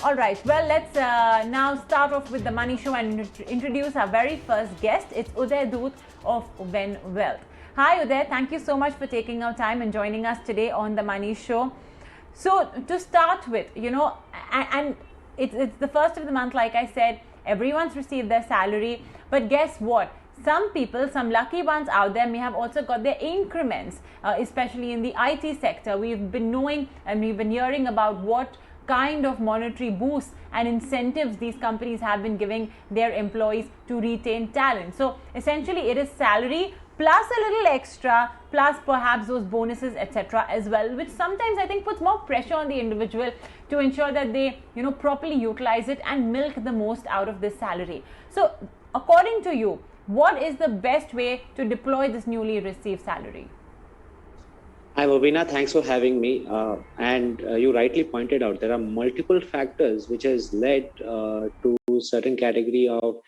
All right, well, let's now start off with the Money Show and introduce our very first guest. It's Uday Dhoot of Venn Wealth. Hi, Uday. Thank you so much for taking our time and joining us today on the Money Show. So, to start with, and it's the first of the month, like I said, everyone's received their salary. But guess what? Some people, some lucky ones out there may have also got their increments, especially in the IT sector. We've been knowing and we've been hearing about what kind of monetary boosts and incentives these companies have been giving their employees to retain talent. So essentially it is salary plus a little extra, plus perhaps those bonuses, etc. as well, which sometimes I think puts more pressure on the individual to ensure that they properly utilize it and milk the most out of this salary. So according to you, what is the best way to deploy this newly received salary? Hi, Bobina. Thanks for having me. And you rightly pointed out there are multiple factors which has led to certain category of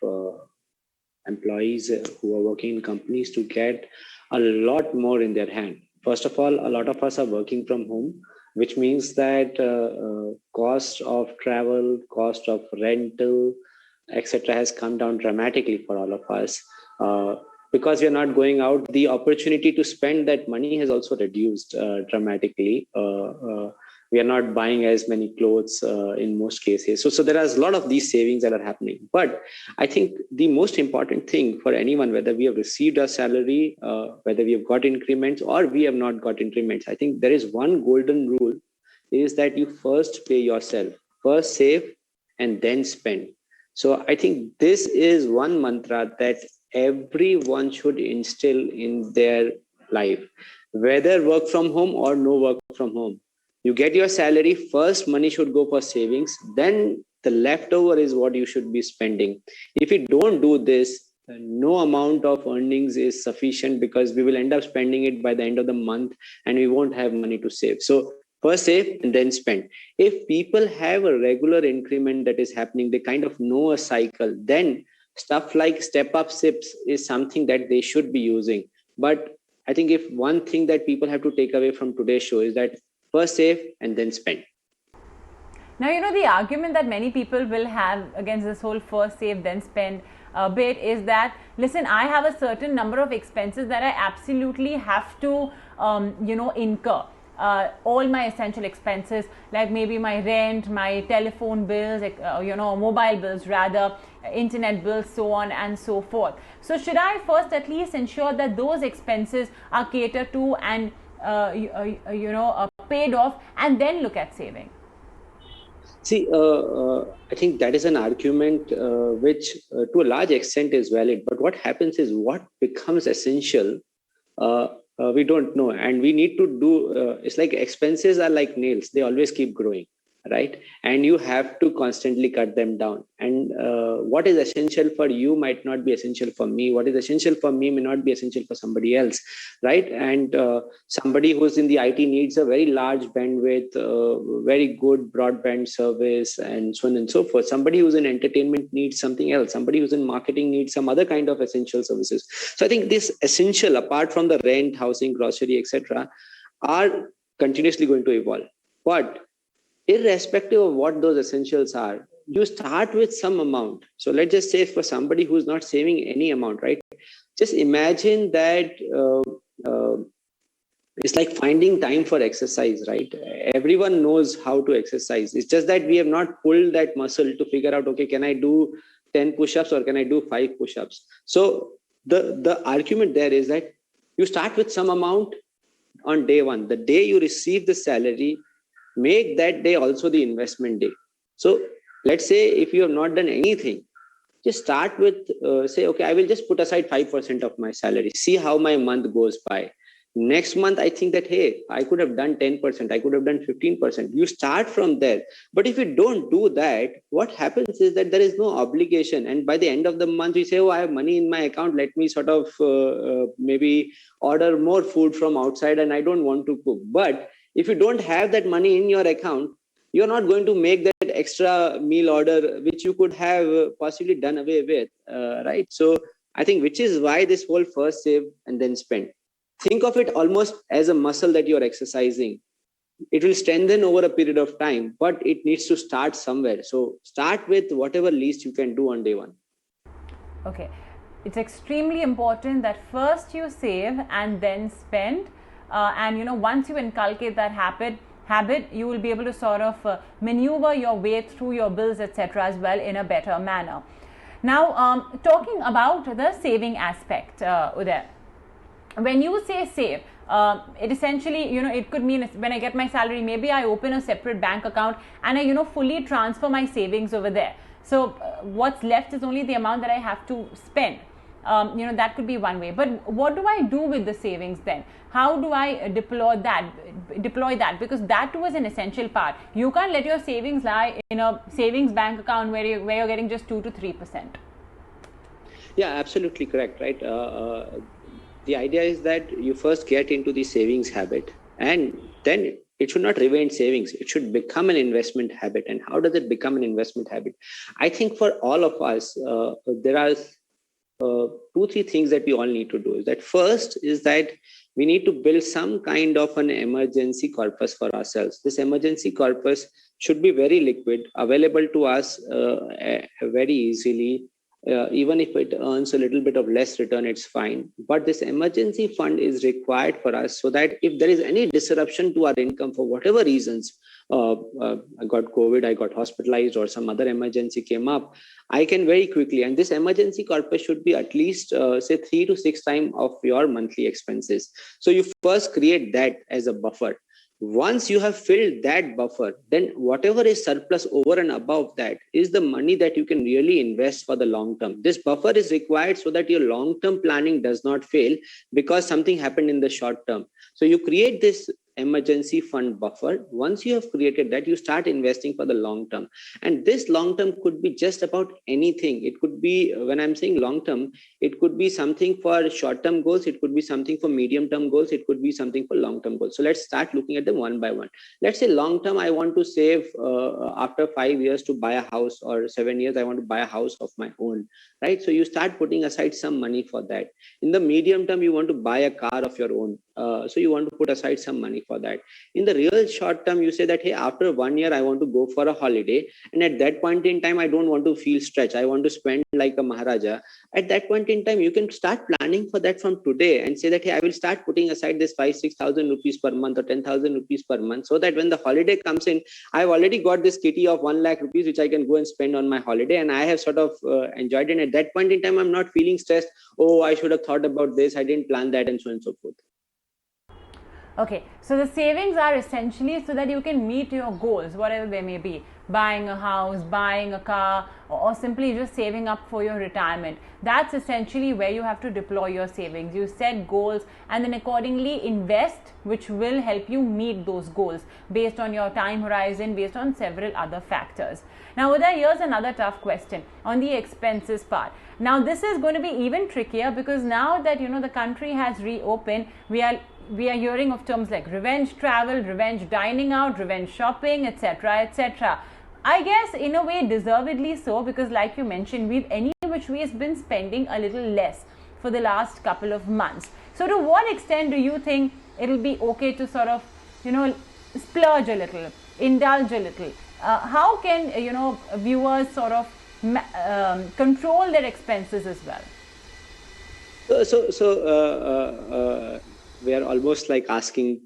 employees who are working in companies to get a lot more in their hand. First of all, a lot of us are working from home, which means that cost of travel, cost of rental, etc. has come down dramatically for all of us. Because we are not going out, the opportunity to spend that money has also reduced dramatically. We are not buying as many clothes in most cases. So there are a lot of these savings that are happening. But I think the most important thing for anyone, whether we have received a salary, whether we have got increments or we have not got increments, I think there is one golden rule is that you first pay yourself, first save and then spend. So I think this is one mantra that everyone should instill in their life, whether work from home or no work from home. You get your salary, first money should go for savings, then the leftover is what you should be spending. If you don't do this, no amount of earnings is sufficient because we will end up spending it by the end of the month and we won't have money to save. So first save and then spend. If people have a regular increment that is happening, they kind of know a cycle, then stuff like step-up SIPs is something that they should be using. But I think if one thing that people have to take away from today's show is that first save and then spend. Now, the argument that many people will have against this whole first save, then spend bit is that, listen, I have a certain number of expenses that I absolutely have to, incur. All my essential expenses, like maybe my rent, my telephone bills, mobile bills rather, internet bills, so on and so forth. So should I first at least ensure that those expenses are catered to and paid off and then look at saving? See, I think that is an argument which to a large extent is valid. But what happens is what becomes essential, we don't know. And we need to do, it's like expenses are like nails. They always keep growing, right? And you have to constantly cut them down. And what is essential for you might not be essential for me. What is essential for me may not be essential for somebody else, right? And somebody who's in the IT needs a very large bandwidth, very good broadband service, and so on and so forth. Somebody who's in entertainment needs something else. Somebody who's in marketing needs some other kind of essential services. So I think this essential, apart from the rent, housing, grocery, etc., are continuously going to evolve. But irrespective of what those essentials are, you start with some amount. So let's just say for somebody who's not saving any amount, right? Just imagine that it's like finding time for exercise, right? Everyone knows how to exercise. It's just that we have not pulled that muscle to figure out, okay, can I do 10 push-ups or can I do 5 push-ups? So the argument there is that you start with some amount on day one. The day you receive the salary, make that day also the investment day. So let's say if you have not done anything, just start with say, okay, I will just put aside 5% of my salary, see how my month goes by. Next month, I think that, hey, I could have done 10%, I could have done 15%. You start from there. But if you don't do that, what happens is that there is no obligation. And by the end of the month, we say, oh, I have money in my account. Let me sort of maybe order more food from outside and I don't want to cook. But if you don't have that money in your account, you're not going to make that extra meal order, which you could have possibly done away with, right? So I think which is why this whole first save and then spend. Think of it almost as a muscle that you're exercising. it will strengthen over a period of time, but it needs to start somewhere. So start with whatever least you can do on day one. Okay, it's extremely important that first you save and then spend, and once you inculcate that habit, you will be able to sort of maneuver your way through your bills, etc., as well, in a better manner. Now, talking about the saving aspect, Uday, when you say save, it essentially, it could mean when I get my salary, maybe I open a separate bank account and I, fully transfer my savings over there. So what's left is only the amount that I have to spend. That could be one way. But what do I do with the savings then? How do I deploy that? Because that too is an essential part. You can't let your savings lie in a savings bank account where you're getting just 2 to 3%. Yeah, absolutely correct, right? The idea is that you first get into the savings habit, and then it should not remain savings. It should become an investment habit. And how does it become an investment habit? I think for all of us, there are 2-3 things that we all need to do. That first is that we need to build some kind of an emergency corpus for ourselves. This emergency corpus should be very liquid, available to us very easily. Even if it earns a little bit of less return, it's fine. But this emergency fund is required for us so that if there is any disruption to our income for whatever reasons, I got COVID, I got hospitalized, or some other emergency came up, I can very quickly, and this emergency corpus should be at least say 3 to 6 times of your monthly expenses. So you first create that as a buffer. Once you have filled that buffer, then whatever is surplus over and above that is the money that you can really invest for the long term. This buffer is required so that your long-term planning does not fail because something happened in the short term. So you create this emergency fund buffer. Once you have created that, you start investing for the long term. And this long term could be just about anything. It could be, when I'm saying long term, it could be something for short term goals, it could be something for medium term goals, it could be something for long term goals. So let's start looking at them one by one. Let's say long term, I want to save after 5 years to buy a house, or 7 years, I want to buy a house of my own, right? So you start putting aside some money for that. In the medium term, you want to buy a car of your own. So you want to put aside some money for that. In the real short term, you say that, hey, after 1 year, I want to go for a holiday. And at that point in time, I don't want to feel stretched. I want to spend like a Maharaja. At that point in time, you can start planning for that from today and say that, hey, I will start putting aside this 5,000-6,000 rupees per month or 10,000 rupees per month, so that when the holiday comes in, I've already got this kitty of 1 lakh rupees, which I can go and spend on my holiday. And I have sort of enjoyed it. And at that point in time, I'm not feeling stressed. Oh, I should have thought about this. I didn't plan that, and so on and so forth. Okay, so the savings are essentially so that you can meet your goals, whatever they may be. Buying a house, buying a car, or simply just saving up for your retirement. That's essentially where you have to deploy your savings. You set goals and then accordingly invest, which will help you meet those goals based on your time horizon, based on several other factors. Now, Uday, here's another tough question on the expenses part. Now, this is going to be even trickier because now that the country has reopened, we are hearing of terms like revenge travel, revenge dining out, revenge shopping, etc., etc. I guess in a way deservedly so, because like you mentioned, we've any which way been spending a little less for the last couple of months. So to what extent do you think it'll be okay to sort of splurge a little, indulge a little? How can viewers sort of control their expenses as well? So we are almost like asking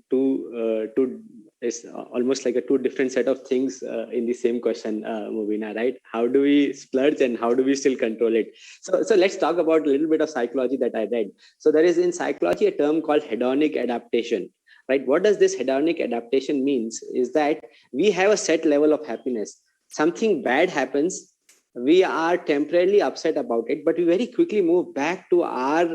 it's almost like a two different set of things in the same question, Mubina, right? How do we splurge and how do we still control it? So let's talk about a little bit of psychology that I read. So there is in psychology a term called hedonic adaptation, right? What does this hedonic adaptation means is that we have a set level of happiness. Something bad happens, we are temporarily upset about it, but we very quickly move back to our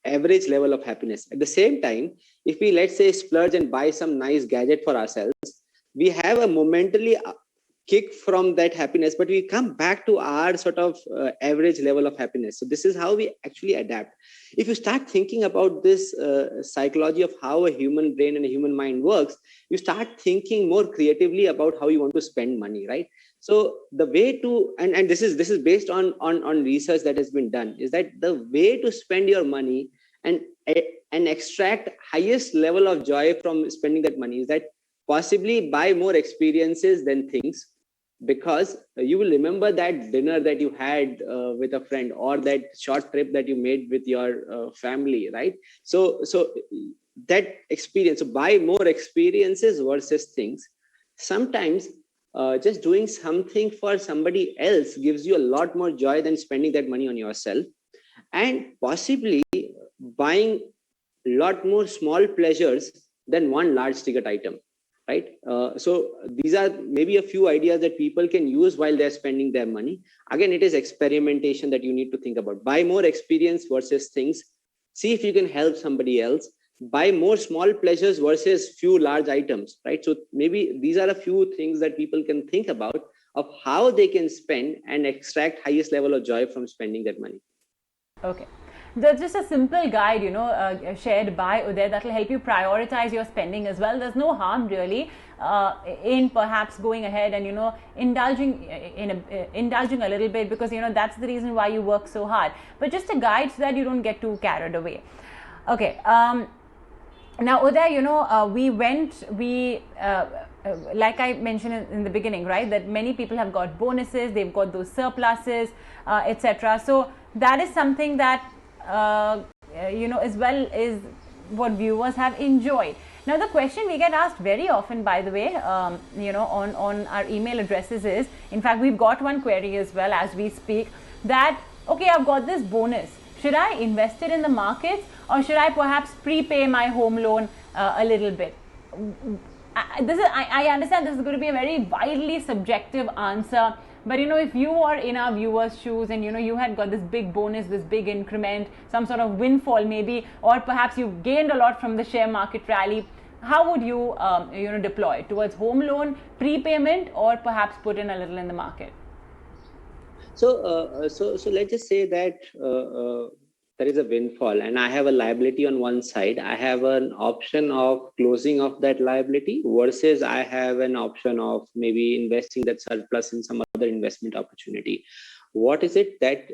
average level of happiness. At the same time, if we, let's say, splurge and buy some nice gadget for ourselves, we have a momentarily kick from that happiness, but we come back to our sort of average level of happiness. So this is how we actually adapt. If you start thinking about this psychology of how a human brain and a human mind works, you start thinking more creatively about how you want to spend money, right? So the way to, and this is based on research that has been done, is that the way to spend your money and extract highest level of joy from spending that money is that possibly buy more experiences than things, because you will remember that dinner that you had with a friend, or that short trip that you made with your family, right? So that experience, so buy more experiences versus things. Sometimes just doing something for somebody else gives you a lot more joy than spending that money on yourself, and possibly buying a lot more small pleasures than one large ticket item, right? So these are maybe a few ideas that people can use while they're spending their money. Again, it is experimentation that you need to think about. Buy more experience versus things. See if you can help somebody else. Buy more small pleasures versus few large items, right? So maybe these are a few things that people can think about of how they can spend and extract highest level of joy from spending that money. Okay. There's just a simple guide, shared by Uday that will help you prioritize your spending as well. There's no harm really in perhaps going ahead and indulging a little bit, because that's the reason why you work so hard. But just a guide so that you don't get too carried away. Okay. Now Uday, like I mentioned in the beginning, right, that many people have got bonuses, they've got those surpluses, etc. So that is something that as well is what viewers have enjoyed. Now the question we get asked very often, by the way, on our email addresses is, in fact we've got one query as well as we speak, that okay, I've got this bonus, should I invest it in the markets, or should I perhaps prepay my home loan a little bit? I understand this is going to be a very widely subjective answer, but if you are in our viewers' shoes and you had got this big bonus, this big increment, some sort of windfall maybe, or perhaps you gained a lot from the share market rally, how would you deploy it towards home loan, prepayment, or perhaps put in a little in the market? So let's just say that there is a windfall and I have a liability on one side. I have an option of closing off that liability versus I have an option of maybe investing that surplus in some other investment opportunity. What is it that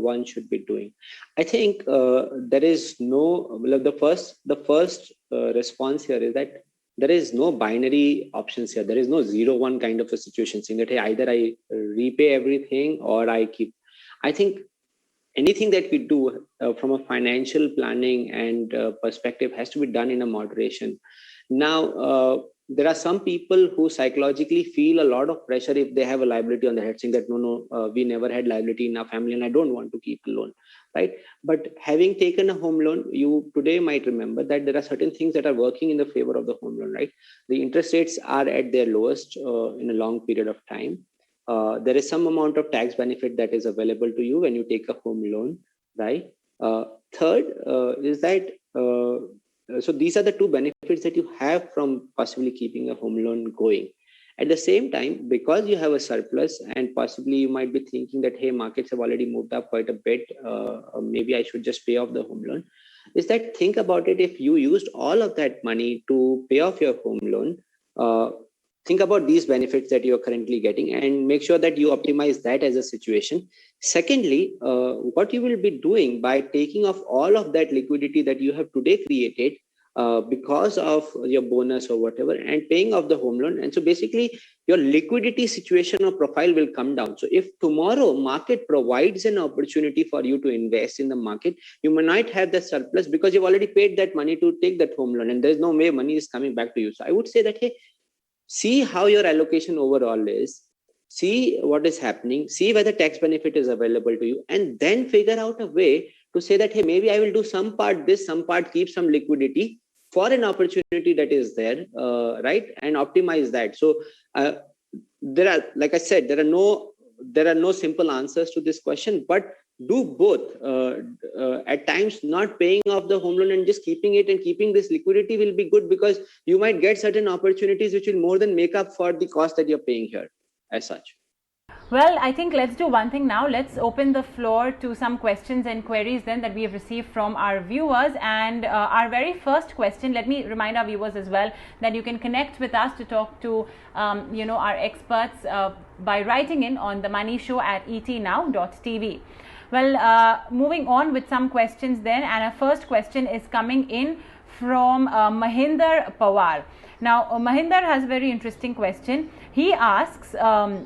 one should be doing? I think there is no, the first response here is that there is no binary options here. There is no 0-1 kind of a situation saying that, hey, either I repay everything or I keep. I think anything that we do from a financial planning and perspective has to be done in a moderation. Now, there are some people who psychologically feel a lot of pressure if they have a liability on their head, saying that, we never had liability in our family and I don't want to keep a loan, right? But having taken a home loan, you today might remember that there are certain things that are working in the favor of the home loan, right? The interest rates are at their lowest in a long period of time. There is some amount of tax benefit that is available to you when you take a home loan, right? Third is that, so these are the two benefits that you have from possibly keeping a home loan going. At the same time, because you have a surplus and possibly you might be thinking that, hey, markets have already moved up quite a bit, maybe I should just pay off the home loan. Is that, think about it, if you used all of that money to pay off your home loan, think about these benefits that you're currently getting and make sure that you optimize that as a situation. Secondly, what you will be doing by taking off all of that liquidity that you have today created because of your bonus or whatever and paying off the home loan. And so basically your liquidity situation or profile will come down. So if tomorrow market provides an opportunity for you to invest in the market, you may not have the surplus because you've already paid that money to take that home loan and there's no way money is coming back to you. So I would say that, hey, see how your allocation overall is, see what is happening, see whether tax benefit is available to you, and then figure out a way to say that, hey, maybe I will do some part this, some part keep some liquidity for an opportunity that is there, right? And optimize that. So there are, like I said, there are no simple answers to this question, but do both. At times, not paying off the home loan and just keeping it and keeping this liquidity will be good because you might get certain opportunities which will more than make up for the cost that you're paying here as such. Well, I think let's do one thing now. Let's open the floor to some questions and queries then that we have received from our viewers. And our very first question, let me remind our viewers as well that you can connect with us to talk to, our experts by writing in on the Money Show at etnow.tv. Well, moving on with some questions then, and our first question is coming in from Mahinder Pawar. Now, Mahinder has a very interesting question. He asks, I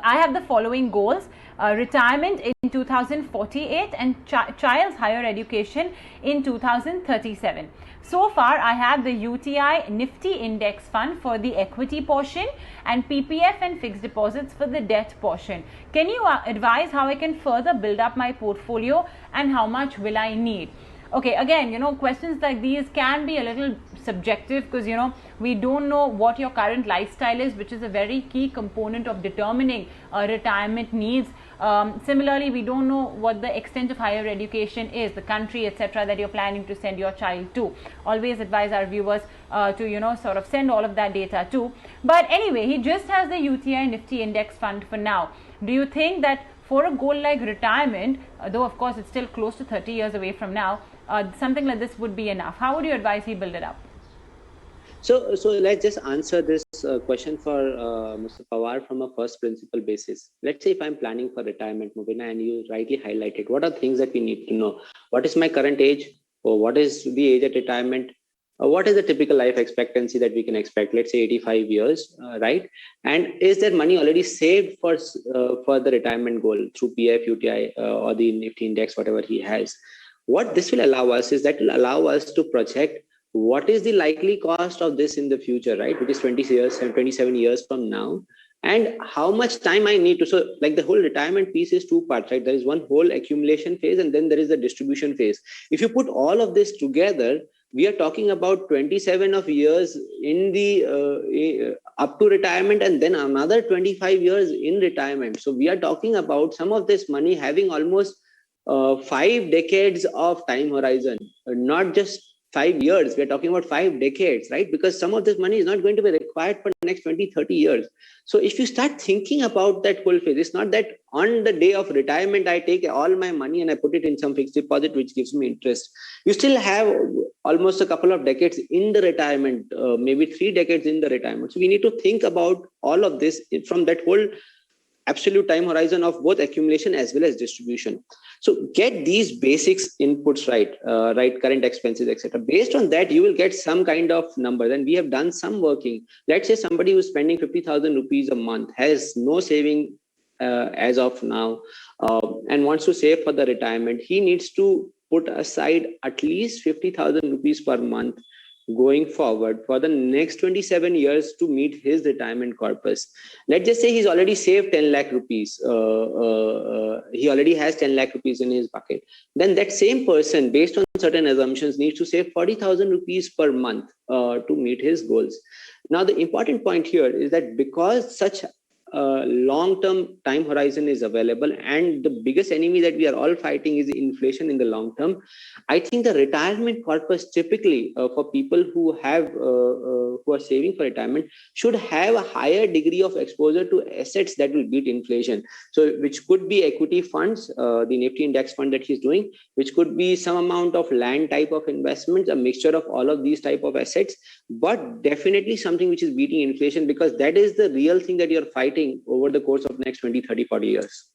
have the following goals: retirement in 2048 and child's higher education in 2037. So far, I have the UTI Nifty Index Fund for the equity portion and PPF and fixed deposits for the debt portion. Can you advise how I can further build up my portfolio and how much will I need? Okay, again, questions like these can be a little subjective because, we don't know what your current lifestyle is, which is a very key component of determining retirement needs. Similarly, we don't know what the extent of higher education is, the country, etc., that you're planning to send your child to. Always advise our viewers to, sort of send all of that data too. But anyway, he just has the UTI Nifty Index Fund for now. Do you think that for a goal like retirement, though of course it's still close to 30 years away from now, something like this would be enough? How would you advise he build it up? So let's just answer this question for Mr. Pawar from a first principle basis. Let's say if I'm planning for retirement, Mubina, and you rightly highlighted, what are things that we need to know? What is my current age? Or what is the age at retirement? What is the typical life expectancy that we can expect? Let's say 85 years, right? And is that money already saved for the retirement goal through PF, UTI, or the Nifty Index, whatever he has? What this will allow us is that will allow us to project what is the likely cost of this in the future, right? Which is 20 years and 27 years from now, and how much time I need to. So like the whole retirement piece is two parts, right? There is one whole accumulation phase and then there is the distribution phase. If you put all of this together, we are talking about 27 of years in the up to retirement and then another 25 years in retirement. So we are talking about some of this money having almost 5 decades of time horizon, not just 5 years. We're talking about 5 decades, right? Because some of this money is not going to be required for the next 20, 30 years. So if you start thinking about that whole phase, it's not that on the day of retirement, I take all my money and I put it in some fixed deposit, which gives me interest. You still have almost a couple of decades in the retirement, maybe 3 decades in the retirement. So we need to think about all of this from that whole absolute time horizon of both accumulation as well as distribution. So get these basics inputs right, current expenses, etc. Based on that, you will get some kind of number. Then we have done some working. Let's say somebody who's spending 50,000 rupees a month has no saving as of now and wants to save for the retirement. He needs to put aside at least 50,000 rupees per month going forward for the next 27 years to meet his retirement corpus. Let's just say he's already saved 10 lakh rupees. He already has 10 lakh rupees in his bucket. Then that same person, based on certain assumptions, needs to save 40,000 rupees per month to meet his goals. Now, the important point here is that because such long-term time horizon is available and the biggest enemy that we are all fighting is inflation in the long term, I think the retirement corpus typically for people who are saving for retirement should have a higher degree of exposure to assets that will beat inflation. So which could be equity funds, the Nifty Index Fund that he's doing, which could be some amount of land type of investments, a mixture of all of these type of assets, but definitely something which is beating inflation, because that is the real thing that you're fighting over the course of next 20, 30, 40 years.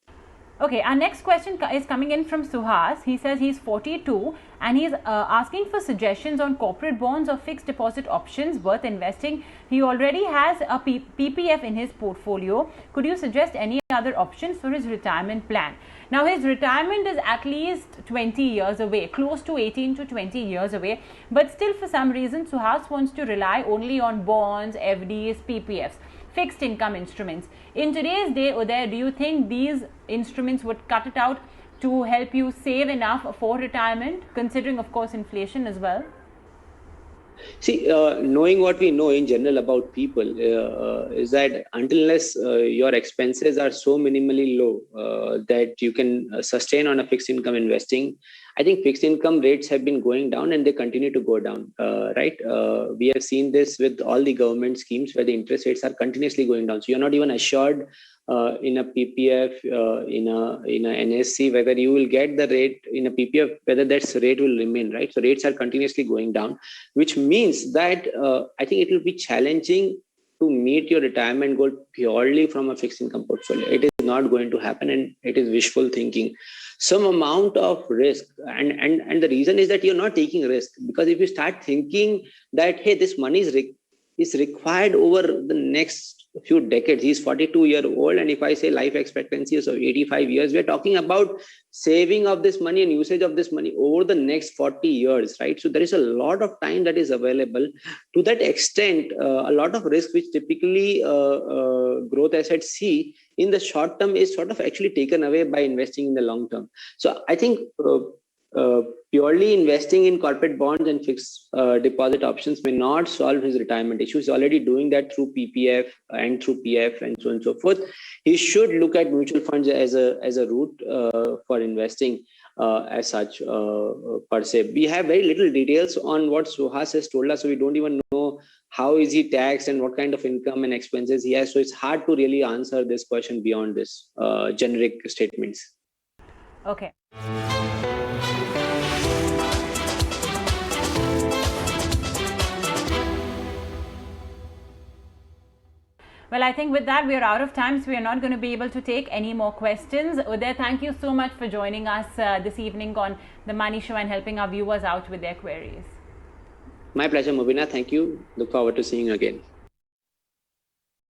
Okay, our next question is coming in from Suhas. He says he's 42 and he's asking for suggestions on corporate bonds or fixed deposit options worth investing. He already has a PPF in his portfolio. Could you suggest any other options for his retirement plan? Now, his retirement is at least 20 years away, close to 18 to 20 years away. But still, for some reason, Suhas wants to rely only on bonds, FDs, PPFs, fixed income instruments. In today's day, Uday, do you think these instruments would cut it out to help you save enough for retirement, considering, of course, inflation as well? See, knowing what we know in general about people is that unless your expenses are so minimally low that you can sustain on a fixed income investing, I think fixed income rates have been going down and they continue to go down, right? We have seen this with all the government schemes where the interest rates are continuously going down. So you're not even assured in a PPF, in a NSC, whether you will get the rate in a PPF, whether that rate will remain, right? So rates are continuously going down, which means that I think it will be challenging to meet your retirement goal purely from a fixed income portfolio. It is not going to happen, and it is wishful thinking. Some amount of risk, and the reason is that you're not taking risk, because if you start thinking that, hey, this money is required over the next few decades. He's 42-year-old, and if I say life expectancy is of 85 years, we're talking about saving of this money and usage of this money over the next 40 years, right? So there is a lot of time that is available. To that extent, a lot of risk which typically growth assets see in the short term is sort of actually taken away by investing in the long term. So I think purely investing in corporate bonds and fixed deposit options may not solve his retirement issue. He's already doing that through PPF and through PF and so on and so forth. He should look at mutual funds as a route for investing as such per se. We have very little details on what Suhas has told us, so we don't even know how is he taxed and what kind of income and expenses he has. So it's hard to really answer this question beyond this generic statements. Okay. Well, I think with that, we are out of time, so we are not going to be able to take any more questions. Uday, thank you so much for joining us this evening on The Money Show and helping our viewers out with their queries. My pleasure, Mubina. Thank you. Look forward to seeing you again.